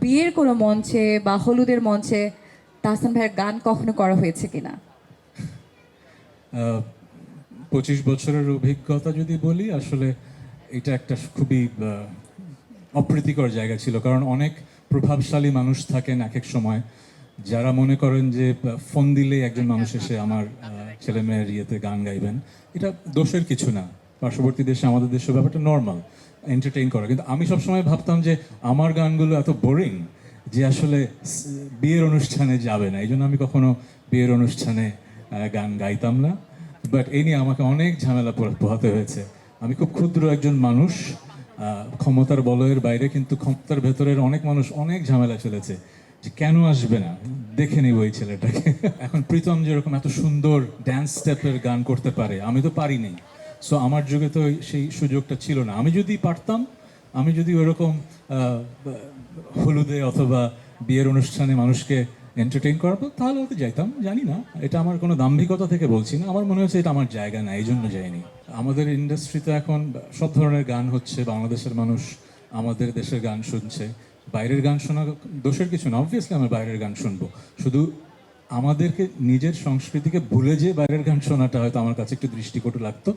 বিয়ের কোনো মঞ্চে বা হলুদের মঞ্চে তাহসান ভাইয়ের গান কখনো করা হয়েছে কিনা? 25 বছরের অভিজ্ঞতা যদি বলি, আসলে এটা একটা খুবই অপ্রীতিকর জায়গা ছিল, কারণ অনেক প্রভাবশালী মানুষ থাকেন এক এক সময়, যারা মনে করেন যে ফোন দিলেই একজন মানুষ এসে আমার ছেলে মেয়ের ইয়েতে গান গাইবেন। এটা দোষের কিছু না, পার্শ্ববর্তী দেশে আমাদের দেশে ব্যাপারটা নর্মাল, এন্টারটেইন করা। কিন্তু আমি সবসময় ভাবতাম যে আমার গানগুলো এত বোরিং যে আসলে বিয়ের অনুষ্ঠানে যাবে না, এই জন্য আমি কখনো বিয়ের অনুষ্ঠানে গান গাইতাম না। বাট এই নিয়ে আমাকে অনেক ঝামেলা পোহাতে হয়েছে। আমি খুব ক্ষুদ্র একজন মানুষ, ক্ষমতার বলয়ের বাইরে, কিন্তু ক্ষমতার ভেতরের অনেক মানুষ অনেক ঝামেলা চলেছে যে কেন আসবে না, দেখে নিব ওই ছেলেটাকে। এখন প্রীতম যেরকম এত সুন্দর ড্যান্স স্টেপের গান করতে পারে, আমি তো পারিনি। সো আমার যুগে তো সেই সুযোগটা ছিল না। আমি যদি পারতাম, আমি যদি ওরকম হলুদে অথবা বিয়ের অনুষ্ঠানে মানুষকে এন্টারটেইন করাবো, তাহলে হয়তো যাইতাম। জানি না, এটা আমার কোনো দাম্ভিকতা থেকে বলছি না, আমার মনে হচ্ছে এটা আমার জায়গা না, এই জন্য যাইনি। আমাদের ইন্ডাস্ট্রিতে এখন সব ধরনের গান হচ্ছে, বাংলাদেশের মানুষ আমাদের দেশের গান শুনছে। বাইরের গান শোনা দোষের কিছু না, অবভিয়াসলি আমি বাইরের গান শুনবো, শুধু আমাদেরকে নিজের সংস্কৃতিকে ভুলে যে বাইরের গান শোনাটা হয়তো আমার কাছে একটু দৃষ্টিকটু লাগতো।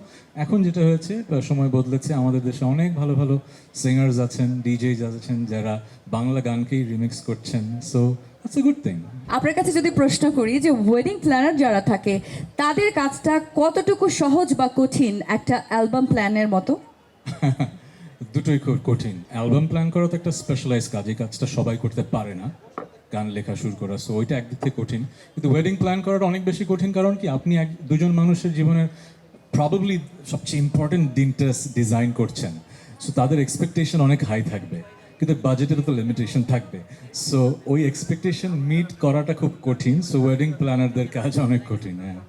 এখন যেটা হয়েছে, সময় বদলেছে, আমাদের দেশে অনেক ভালো ভালো সিঙ্গার্স আছেন, ডিজেজ আছেন, যারা বাংলা গানকেই রিমিক্স করছেন। So it's a good thing. আপনার কাছে যদি প্রশ্ন করি যে ওয়েডিং প্ল্যানার যারা থাকে তাদের কাজটা কতটুকু সহজ বা কঠিন একটা অ্যালবাম প্ল্যানের মতো? দুটোই খুব কঠিন। অ্যালবাম প্ল্যান করা তো একটা স্পেশালাইজ কাজ, এই কাজটা সবাই করতে পারে না, গান লেখা শুরু করা। সো ওইটা একদিক থেকে কঠিন, কিন্তু ওয়েডিং প্ল্যান করাটা অনেক বেশি কঠিন। কারণ কি, আপনি দুজন মানুষের জীবনের প্রবাবলি সবচেয়ে ইম্পর্টেন্ট দিনটা ডিজাইন করছেন। সো তাদের এক্সপেকটেশন অনেক হাই থাকবে, কিন্তু বাজেটেরও তো লিমিটেশন থাকবে। সো ওই এক্সপেকটেশন মিট করাটা খুব কঠিন। সো ওয়েডিং প্ল্যানারদের কাজ অনেক কঠিন। হ্যাঁ।